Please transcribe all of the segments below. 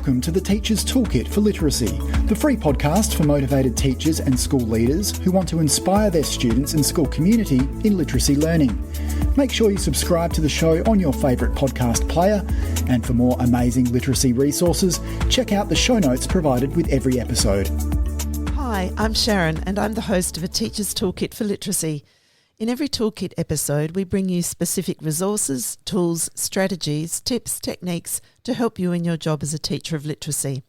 Welcome to the Teacher's Toolkit for Literacy, the free podcast for motivated teachers and school leaders who want to inspire their students and school community in literacy learning. Make sure you subscribe to the show on your favourite podcast player, and for more amazing literacy resources, check out the show notes provided with every episode. Hi, I'm Sharon and I'm the host of A Teacher's Toolkit for Literacy. In every Toolkit episode, we bring you specific resources, tools, strategies, tips, techniques to help you in your job as a teacher of literacy.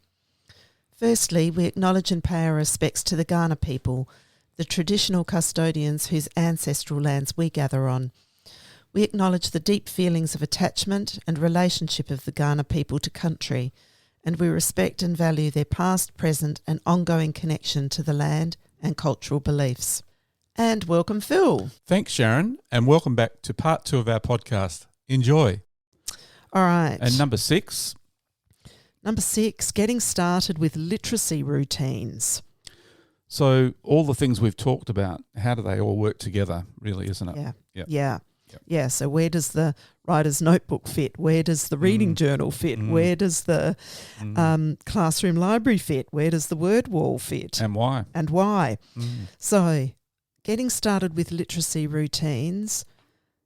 Firstly, we acknowledge and pay our respects to the Kaurna people, the traditional custodians whose ancestral lands we gather on. We acknowledge the deep feelings of attachment and relationship of the Kaurna people to country, and we respect and value their past, present and ongoing connection to the land and cultural beliefs. And welcome, Phil. Thanks, Sharon, and welcome back to part 2 of our podcast. Enjoy. All right. And number 6. Number 6, getting started with literacy routines. So all the things we've talked about, how do they all work together, really, isn't it? Yeah. So where does the writer's notebook fit? Where does the reading journal fit? Where does the classroom library fit? Where does the word wall fit? And why? So getting started with literacy routines,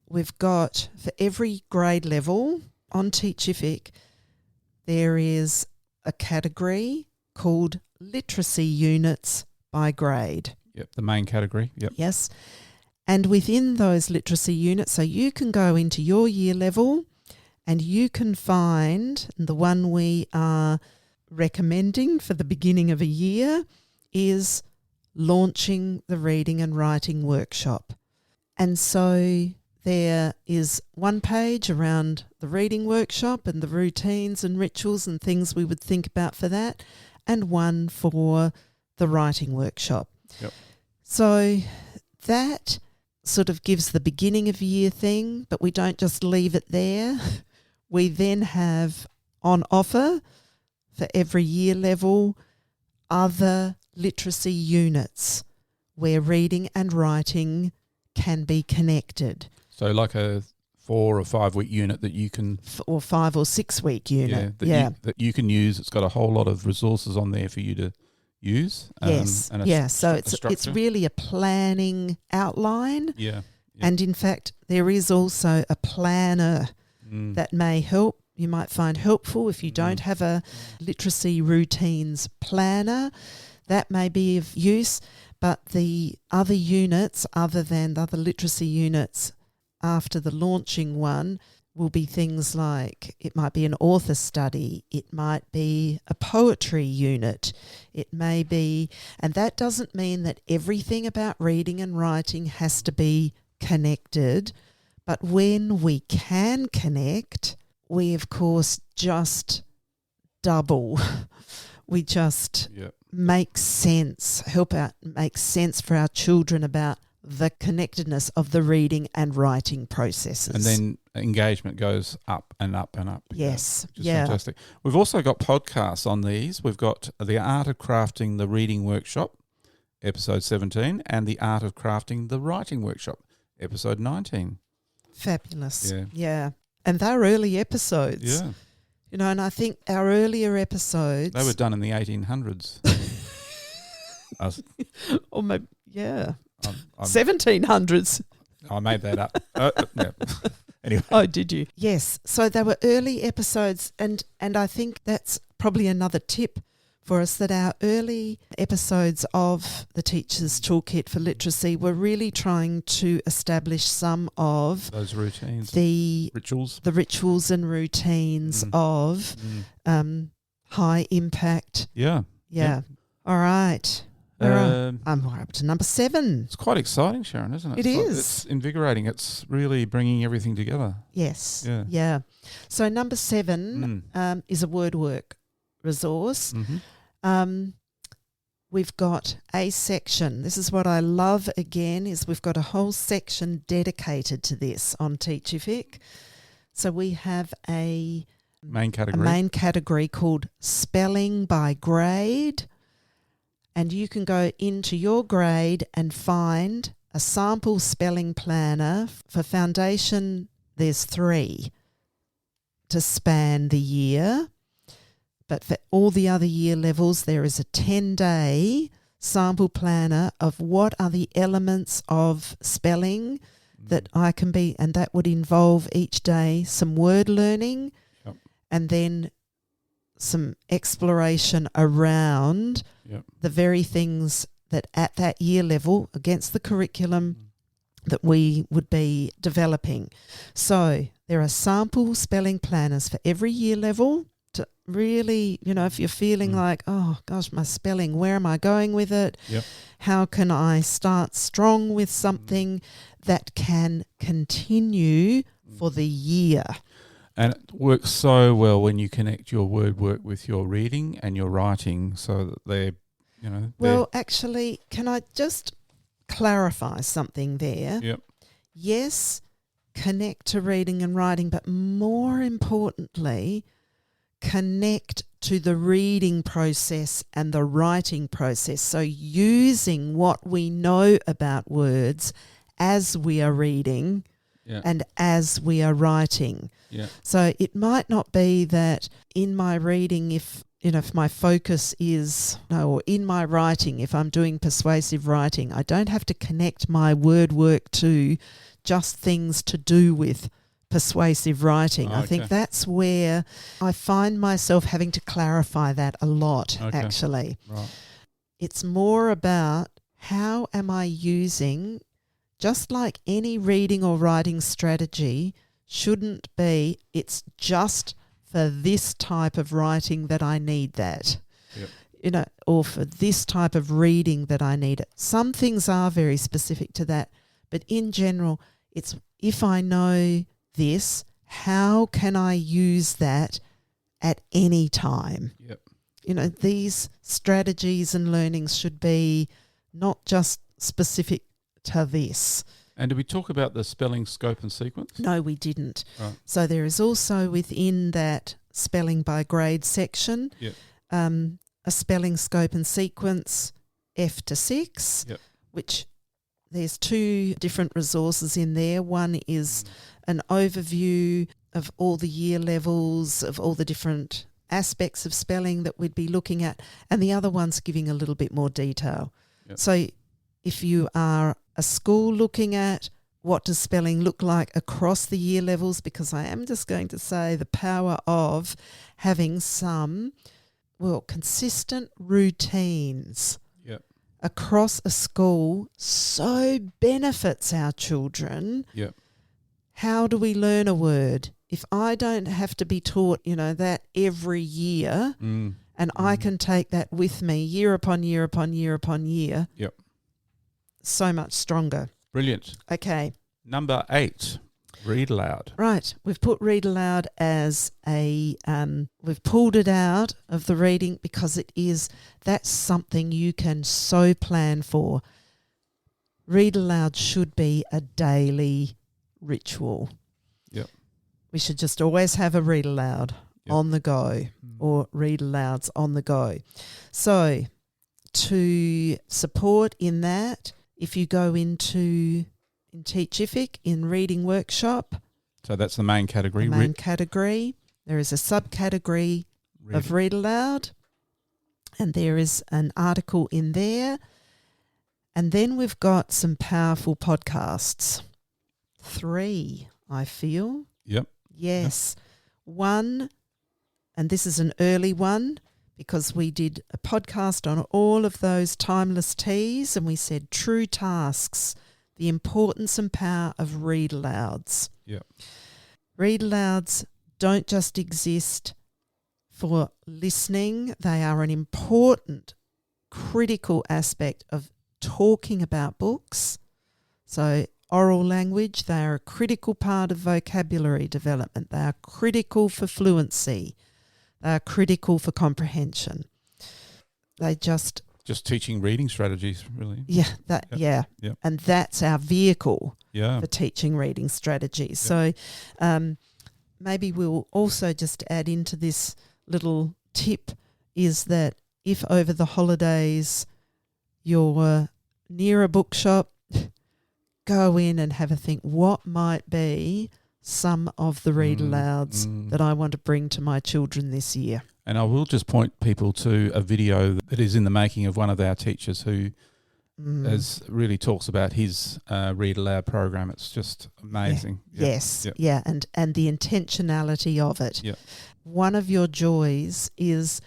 we've got for every grade level on Teachific, there is a category called literacy units by grade. Yep, the main category. Yep. Yes. And within those literacy units, so you can go into your year level and you can find the one we are recommending for the beginning of a year is launching the reading and writing workshop. And so there is one page around the reading workshop and the routines and rituals and things we would think about for that, and one for the writing workshop. Yep. So that sort of gives the beginning of year thing, but we don't just leave it there. We then have on offer for every year level other literacy units where reading and writing can be connected. So like a 4 or 5 week unit that you can... Or 5 or 6 week unit. That you can use. It's got a whole lot of resources on there for you to use. So it's really a planning outline. Yeah. And in fact, there is also a planner that may help. You might find helpful if you don't have a literacy routines planner. That may be of use, but the other units, other than the other literacy units after the launching one, will be things like it might be an author study, it might be a poetry unit, it may be, and that doesn't mean that everything about reading and writing has to be connected, but when we can connect, we of course just double. We just make sense, help out make sense for our children about the connectedness of the reading and writing processes. And then engagement goes up and up and up. Yes. Which is fantastic. We've also got podcasts on these. We've got The Art of Crafting the Reading Workshop, episode 17, and The Art of Crafting the Writing Workshop, episode 19. Fabulous. Yeah. And they're early episodes. Yeah. You know, and I think our earlier episodes... They were done in the 1800s. Or maybe, 1700s. I made that up. Anyway. Oh, did you? Yes. So they were early episodes, and I think that's probably another tip for us, that our early episodes of the Teacher's Toolkit for Literacy were really trying to establish some of those routines, the rituals and routines of high impact. Yeah. All right. I'm up to number 7. It's quite exciting, Sharon, isn't it? It's invigorating. It's really bringing everything together. Yes. Yeah. So number 7 is a word work resource. We've got a section. This is what I love again, is we've got a whole section dedicated to this on Teachific. So we have a main category called Spelling by Grade. And you can go into your grade and find a sample spelling planner. For foundation, there's 3 to span the year. But for all the other year levels, there is a 10-day sample planner of what are the elements of spelling that I can be, and that would involve each day some word learning and then some exploration around the very things that at that year level against the curriculum that we would be developing. So there are sample spelling planners for every year level to really, if you're feeling like, oh gosh, my spelling, where am I going with it? How can I start strong with something that can continue for the year? And it works so well when you connect your word work with your reading and your writing so that they're, Well, actually, can I just clarify something there? Yes, connect to reading and writing, but more importantly, connect to the reading process and the writing process. So using what we know about words as we are reading and as we are writing. So it might not be that in my reading, if my focus is, or in my writing, if I'm doing persuasive writing, I don't have to connect my word work to just things to do with persuasive writing. I think that's where I find myself having to clarify that a lot, actually. Right. It's more about how am I using, just like any reading or writing strategy shouldn't be, it's just for this type of writing that I need that. Or for this type of reading that I need it. Some things are very specific to that, but in general, it's if I know this, how can I use that at any time? These strategies and learnings should be not just specific to this. And did we talk about the spelling scope and sequence? No, we didn't. Right. So there is also within that spelling by grade section a spelling scope and sequence F to 6, which there's 2 different resources in there. One is an overview of all the year levels, of all the different aspects of spelling that we'd be looking at, and the other one's giving a little bit more detail. So if you are a school looking at what does spelling look like across the year levels, because I am just going to say the power of having some, consistent routines across a school so benefits our children. How do we learn a word? If I don't have to be taught, that every year and I can take that with me year upon year upon year upon year, so much stronger. Brilliant. Okay. Number 8, read aloud. Right. We've put read aloud as we've pulled it out of the reading because that's something you can so plan for. Read aloud should be a daily ritual. We should just always have a read aloud on the go or read alouds on the go. So to support in that, if you go in Teachific in reading workshop. So that's the main category. Category. There is a subcategory of read aloud, and there is an article in there. And then we've got some powerful podcasts. 3, I feel. Yes. 1, and this is an early one, because we did a podcast on all of those timeless T's, and we said true tasks, the importance and power of read alouds. Read alouds don't just exist for listening. They are an important, critical aspect of talking about books. So oral language, they are a critical part of vocabulary development. They are critical for fluency. They are critical for comprehension. They just teaching reading strategies, really. And that's our vehicle for teaching reading strategies. So maybe we'll also just add into this little tip is that if over the holidays you're near a bookshop, go in and have a think, what might be some of the read alouds that I want to bring to my children this year. And I will just point people to a video that is in the making of one of our teachers who really talks about his Read Aloud program. It's just amazing. Yeah. Yes, yeah, and the intentionality of it. Yeah. One of your joys is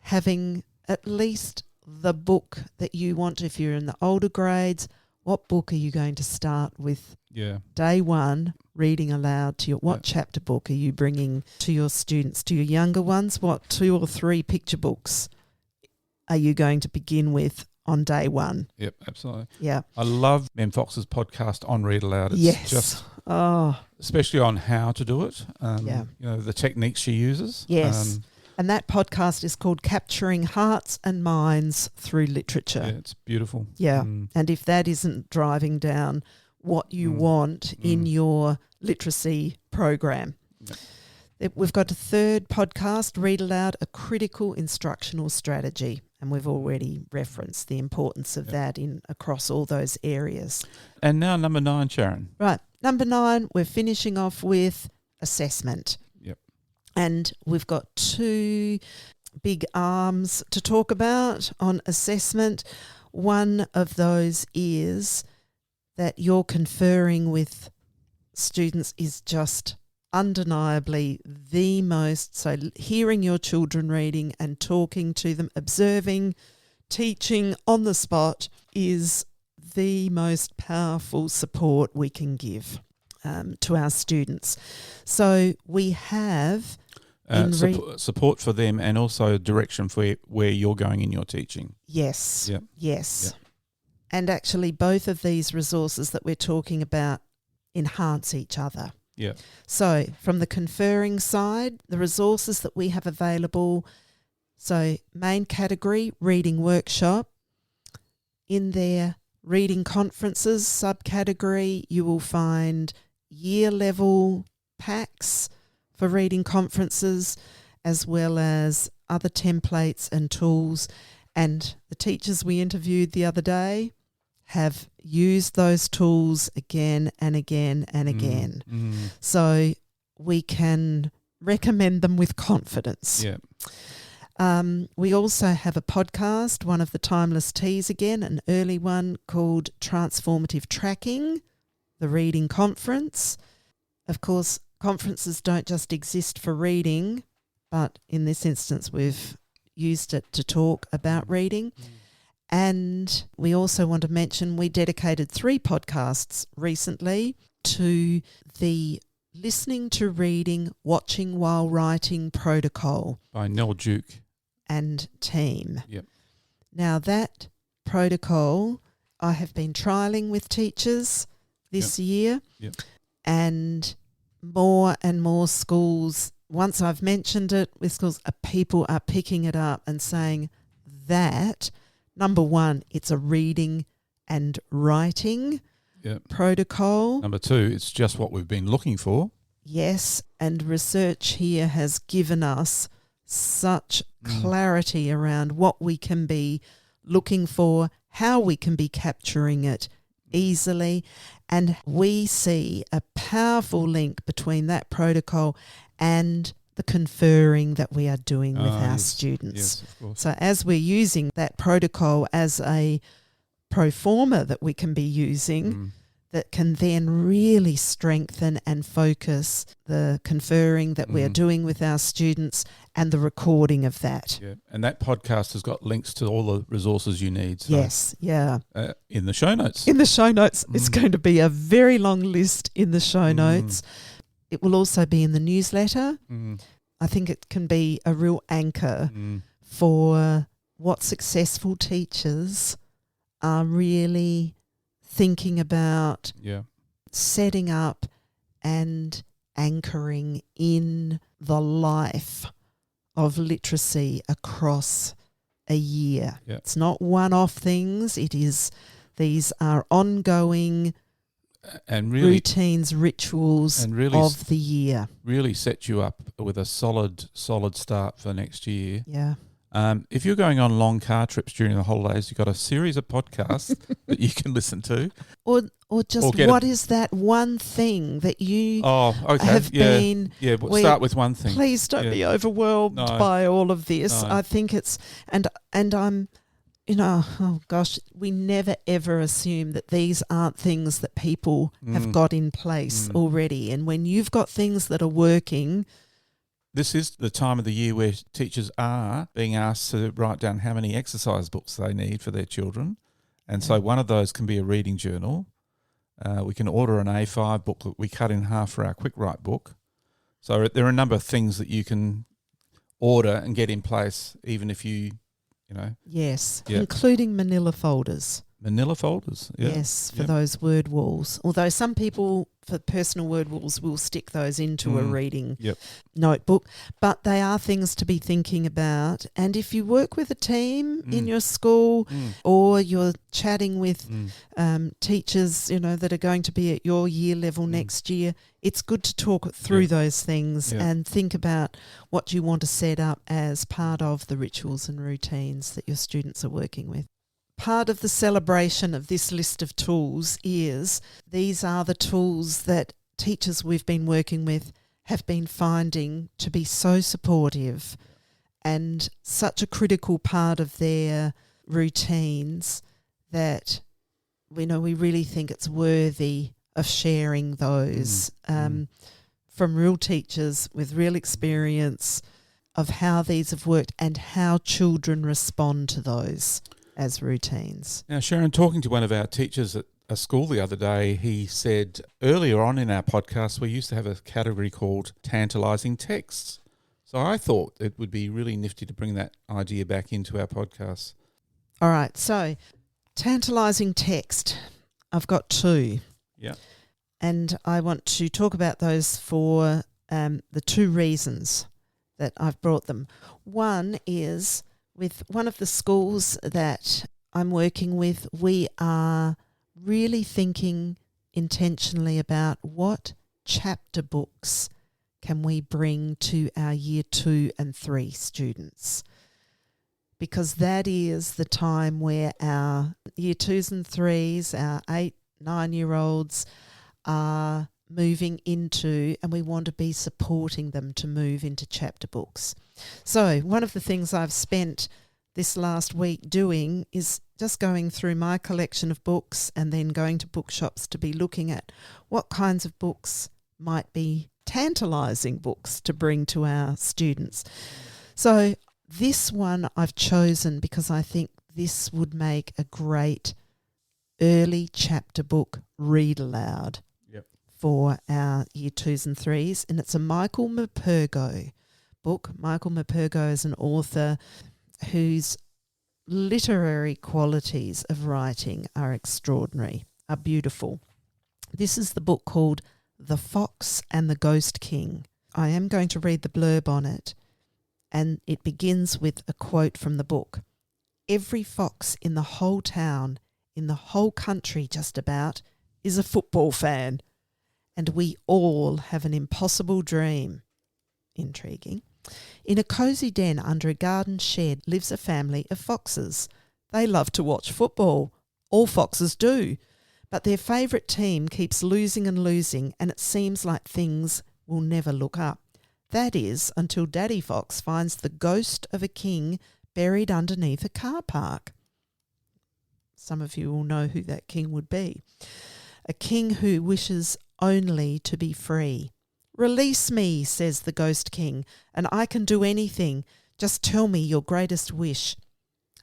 having at least the book that you want. If you're in the older grades, what book are you going to start with? Yeah. Day one, reading aloud to what chapter book are you bringing to your students? To your younger ones, what 2 or 3 picture books are you going to begin with on day one? Yep, absolutely. Yeah. I love Mem Fox's podcast on Read Aloud. It's just especially on how to do it. You know, the techniques she uses. Yes. And that podcast is called Capturing Hearts and Minds Through Literature. Yeah, it's beautiful. Yeah. And if that isn't driving down what you want in your literacy program. Yep. We've got a third podcast, Read Aloud, A Critical Instructional Strategy. And we've already referenced the importance of that in across all those areas. And now number 9, Sharon. Right. Number 9, we're finishing off with assessment. Yep. And we've got 2 big arms to talk about on assessment. One of those is that you're conferring with students is just undeniably the most, so hearing your children reading and talking to them, observing, teaching on the spot is the most powerful support we can give to our students. So we have support for them and also direction for where you're going in your teaching. Yes. Yep. Yes. Yep. And actually both of these resources that we're talking about enhance each other. Yeah. So from the conferring side, the resources that we have available, so main category, reading workshop. In their reading conferences subcategory, you will find year level packs for reading conferences, as well as other templates and tools. And the teachers we interviewed the other day have used those tools again and again and again. So we can recommend them with confidence. Yeah. We also have a podcast, one of the Timeless Teas again, an early one called Transformative Tracking, the Reading Conference. Of course, conferences don't just exist for reading, but in this instance we've used it to talk about reading. And we also want to mention we dedicated 3 podcasts recently to the Listening to Reading, Watching While Writing protocol. By Nell Duke. And team. Yep. Now that protocol I have been trialling with teachers this year. Yep. And more and more schools, once I've mentioned it with schools, people are picking it up and saying that, number 1, it's a reading and writing protocol. Number 2, it's just what we've been looking for. Yes, and research here has given us such clarity around what we can be looking for, how we can be capturing it easily, and we see a powerful link between that protocol and the conferring that we are doing with our students. Yes, of course. So as we're using that protocol as a pro forma that we can be using, that can then really strengthen and focus the conferring that we're doing with our students and the recording of that. Yeah, and that podcast has got links to all the resources you need. So, yes, yeah. In the show notes. In the show notes. It's going to be a very long list in the show notes. It will also be in the newsletter. I think it can be a real anchor for what successful teachers are really thinking about setting up and anchoring in the life of literacy across a year. Yeah. It's not one-off things. These are ongoing and really, routines, rituals and really of the year. Really set you up with a solid start for next year. Yeah. If you're going on long car trips during the holidays, you've got a series of podcasts that you can listen to. Or just what is that one thing that you have been... Yeah, start with one thing. Please don't be overwhelmed by all of this. No. I think it's... And I'm... oh gosh, we never ever assume that these aren't things that people have got in place already. And when you've got things that are working... This is the time of the year where teachers are being asked to write down how many exercise books they need for their children. And so one of those can be a reading journal. We can order an A5 book that we cut in half for our quick write book. So there are a number of things that you can order and get in place, even if you know. Yes, including manila folders. Manila folders, yeah. Yes, for those word walls. Although some people, for personal word walls, will stick those into a reading notebook. But they are things to be thinking about. And if you work with a team in your school or you're chatting with teachers, that are going to be at your year level next year, it's good to talk through those things and think about what you want to set up as part of the rituals and routines that your students are working with. Part of the celebration of this list of tools is these are the tools that teachers we've been working with have been finding to be so supportive and such a critical part of their routines that we really think it's worthy of sharing those from real teachers with real experience of how these have worked and how children respond to those as routines. Now, Sharon, talking to one of our teachers at a school the other day, he said earlier on in our podcast we used to have a category called tantalising texts. So I thought it would be really nifty to bring that idea back into our podcast. All right, so tantalising text. I've got two. Yeah. And I want to talk about those for the two reasons that I've brought them. One is... with one of the schools that I'm working with, we are really thinking intentionally about what chapter books can we bring to our year 2 and 3 students. Because that is the time where our year 2s and 3s, our 8, 9-year-olds are moving into, and we want to be supporting them to move into chapter books. So one of the things I've spent this last week doing is just going through my collection of books and then going to bookshops to be looking at what kinds of books might be tantalising books to bring to our students. So this one I've chosen because I think this would make a great early chapter book read aloud for our year 2s and 3s, and it's a Michael Mapurgo book. Michael Mapurgo is an author whose literary qualities of writing are extraordinary, are beautiful. This is the book called The Fox and the Ghost King. I am going to read the blurb on it, and it begins with a quote from the book. "Every fox in the whole town, in the whole country just about, is a football fan. And we all have an impossible dream." Intriguing. "In a cosy den under a garden shed lives a family of foxes. They love to watch football. All foxes do. But their favourite team keeps losing and losing, and it seems like things will never look up. That is, until Daddy Fox finds the ghost of a king buried underneath a car park." Some of you will know who that king would be. "A king who wishes only to be free. 'Release me,' says the Ghost King, 'and I can do anything. Just tell me your greatest wish.'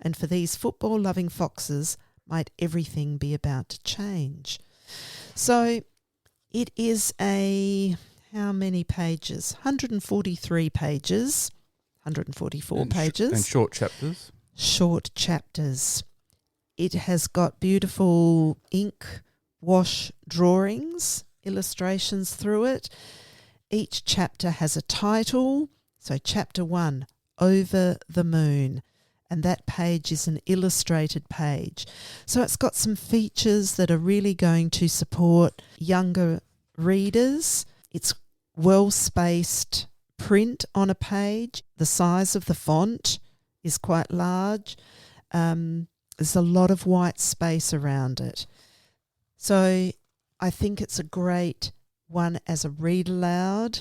And for these football-loving foxes, might everything be about to change?" So it is how many pages? 143 pages, 144 pages. And short chapters. Short chapters. It has got beautiful ink wash drawings, illustrations through it. Each chapter has a title. So chapter 1, Over the Moon. And that page is an illustrated page. So it's got some features that are really going to support younger readers. It's well-spaced print on a page. The size of the font is quite large. There's a lot of white space around it. So I think it's a great one as a read aloud,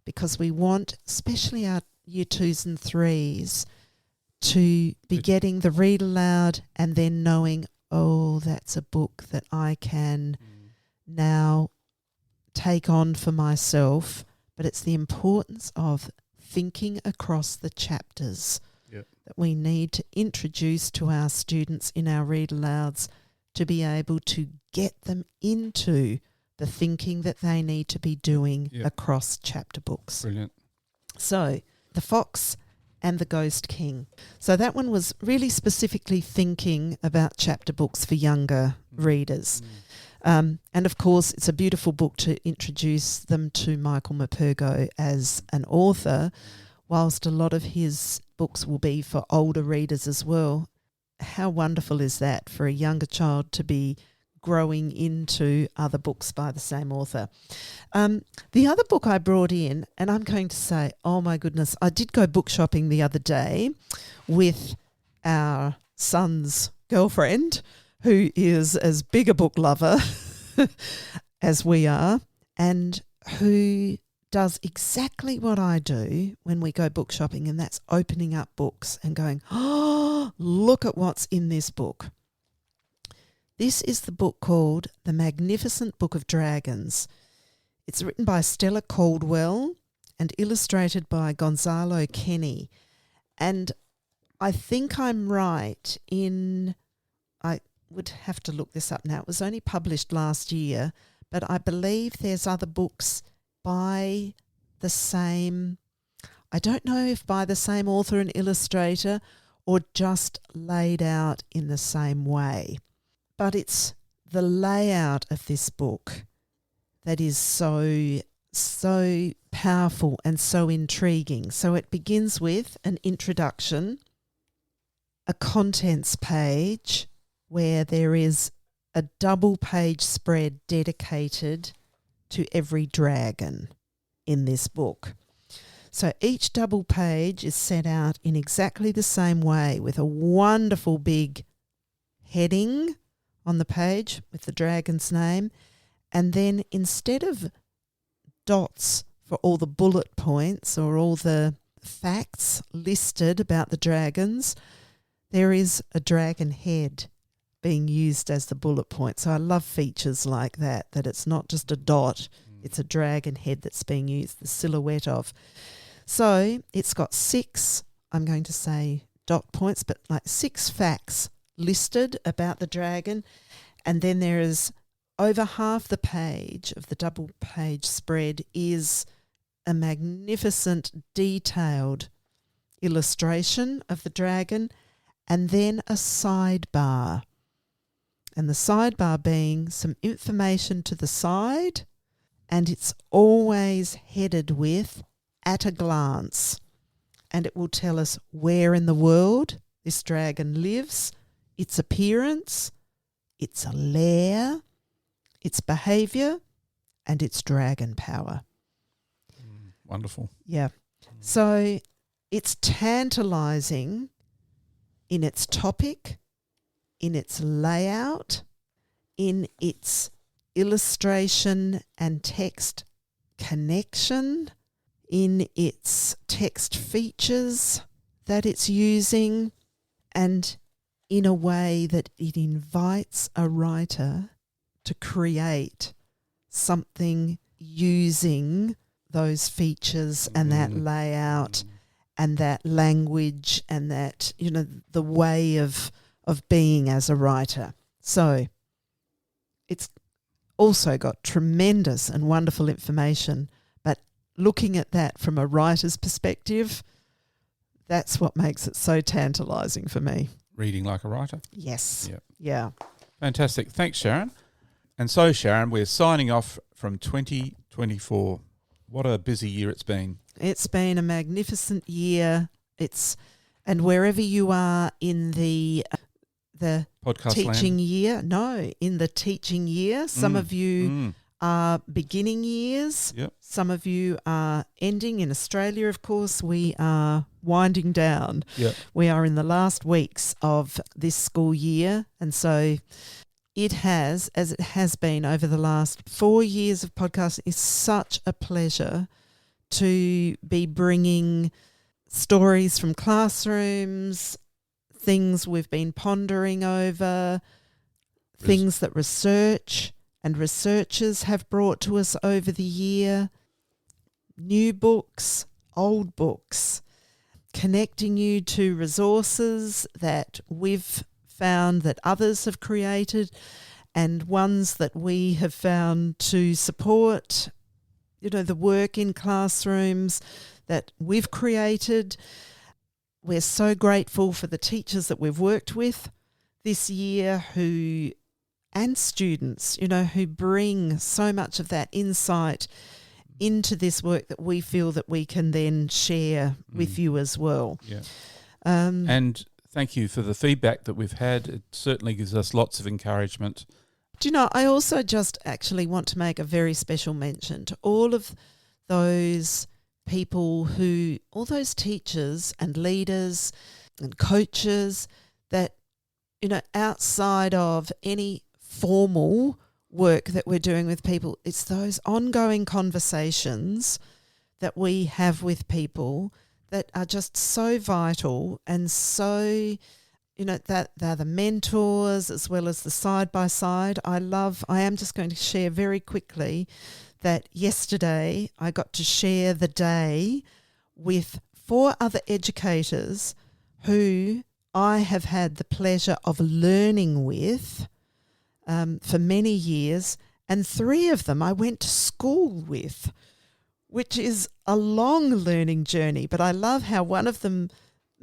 because we want, especially our year 2s and 3s, to be getting the read aloud and then knowing, oh, that's a book that I can now take on for myself. But it's the importance of thinking across the chapters that we need to introduce to our students in our read alouds to be able to get them into the thinking that they need to be doing across chapter books. Brilliant. So, The Fox and the Ghost King. So that one was really specifically thinking about chapter books for younger readers. And of course, it's a beautiful book to introduce them to Michael Morpurgo as an author, whilst a lot of his books will be for older readers as well. How wonderful is that for a younger child to be growing into other books by the same author? The other book I brought in, and I'm going to say, oh my goodness, I did go book shopping the other day with our son's girlfriend, who is as big a book lover as we are, and who does exactly what I do when we go book shopping, and that's opening up books and going, oh, look at what's in this book. This is the book called The Magnificent Book of Dragons. It's written by Stella Caldwell and illustrated by Gonzalo Kenny. And I think I'm right in, I would have to look this up now. It was only published last year, but I believe there's other books by the same, I don't know if by the same author and illustrator or just laid out in the same way. But it's the layout of this book that is so powerful and so intriguing. So it begins with an introduction, a contents page where there is a double page spread dedicated to every dragon in this book. So each double page is set out in exactly the same way, with a wonderful big heading on the page with the dragon's name, and then instead of dots for all the bullet points or all the facts listed about the dragons, there is a dragon head being used as the bullet point. So I love features like that it's not just a dot, it's a dragon head that's being used, the silhouette of. So it's got 6, I'm going to say dot points, but like 6 facts listed about the dragon, and then there is over half the page of the double page spread is a magnificent detailed illustration of the dragon, and then a sidebar, and the sidebar being some information to the side, and it's always headed with at a glance, and it will tell us where in the world this dragon lives, its appearance, its lair, its behaviour, and its dragon power. Wonderful. Yeah. So it's tantalising in its topic, in its layout, in its illustration and text connection, in its text features that it's using, and in a way that it invites a writer to create something using those features and that layout and that language and that, you know, the way of being as a writer. So it's also got tremendous and wonderful information, but looking at that from a writer's perspective, that's what makes it so tantalising for me. Reading like a writer. Yes. Yep. Yeah. Fantastic. Thanks, Sharon. And so, Sharon, we're signing off from 2024. What a busy year it's been. It's been a magnificent year. And wherever you are in the podcast teaching land. year, in the teaching year, some of you are beginning years. Yep. Some of you are ending. In Australia, of course, we are winding down. Yep. We are in the last weeks of this school year. And so it has, as it has been over the last 4 years of podcasting, it's such a pleasure to be bringing stories from classrooms, things we've been pondering over, things that research and researchers have brought to us over the year, new books, old books, connecting you to resources that we've found that others have created and ones that we have found to support, the work in classrooms that we've created. We're so grateful for the teachers that we've worked with this year and students, who bring so much of that insight into this work that we feel that we can then share with you as well. Yeah. And thank you for the feedback that we've had. It certainly gives us lots of encouragement. Do you know, I also just actually want to make a very special mention to all of those people all those teachers and leaders and coaches that, outside of any formal work that we're doing with people, it's those ongoing conversations that we have with people that are just so vital and so, that they're the mentors as well as the side-by-side. I am just going to share very quickly that yesterday I got to share the day with 4 other educators who I have had the pleasure of learning with for many years, and 3 of them I went to school with, which is a long learning journey. But I love how one of them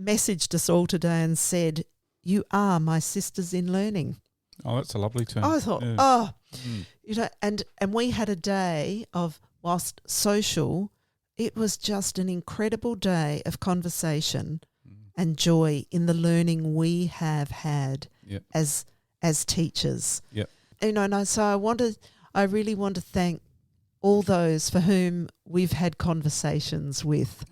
messaged us all today and said, "You are my sisters in learning." Oh, that's a lovely term. I thought, and we had a day of, whilst social, it was just an incredible day of conversation and joy in the learning we have had as teachers. Yep. So I really want to thank all those for whom we've had conversations with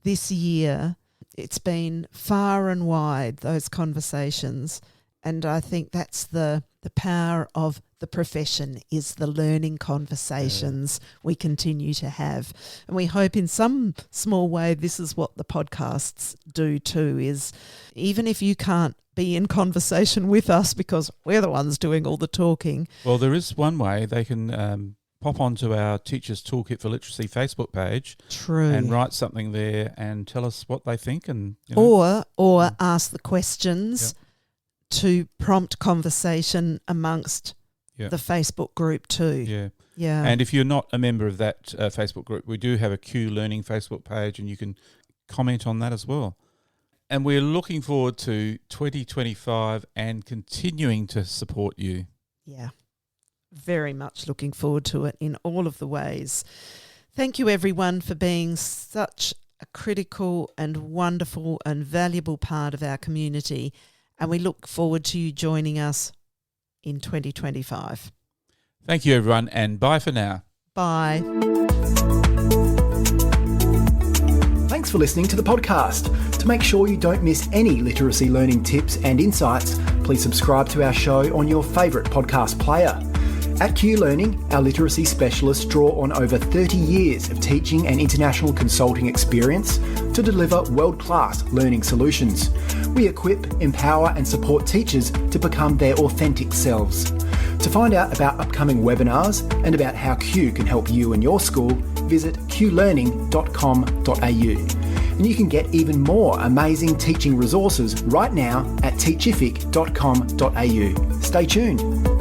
this year. It's been far and wide, those conversations. And I think that's the power of the profession, is the learning conversations we continue to have. And we hope in some small way this is what the podcasts do too, is even if you can't be in conversation with us because we're the ones doing all the talking. Well, there is one way. They can pop onto our Teachers Toolkit for Literacy Facebook page. True. And write something there and tell us what they think. And Or ask the questions to prompt conversation amongst the Facebook group too. Yeah. And if you're not a member of that Facebook group, we do have a Q Learning Facebook page and you can comment on that as well. And we're looking forward to 2025 and continuing to support you. Yeah, very much looking forward to it in all of the ways. Thank you everyone for being such a critical and wonderful and valuable part of our community. And we look forward to you joining us in 2025. Thank you, everyone, and bye for now. Bye. Thanks for listening to the podcast. To make sure you don't miss any literacy learning tips and insights, please subscribe to our show on your favourite podcast player. At Q Learning, our literacy specialists draw on over 30 years of teaching and international consulting experience to deliver world-class learning solutions. We equip, empower and support teachers to become their authentic selves. To find out about upcoming webinars and about how Q can help you and your school, visit qlearning.com.au. And you can get even more amazing teaching resources right now at teachific.com.au. Stay tuned.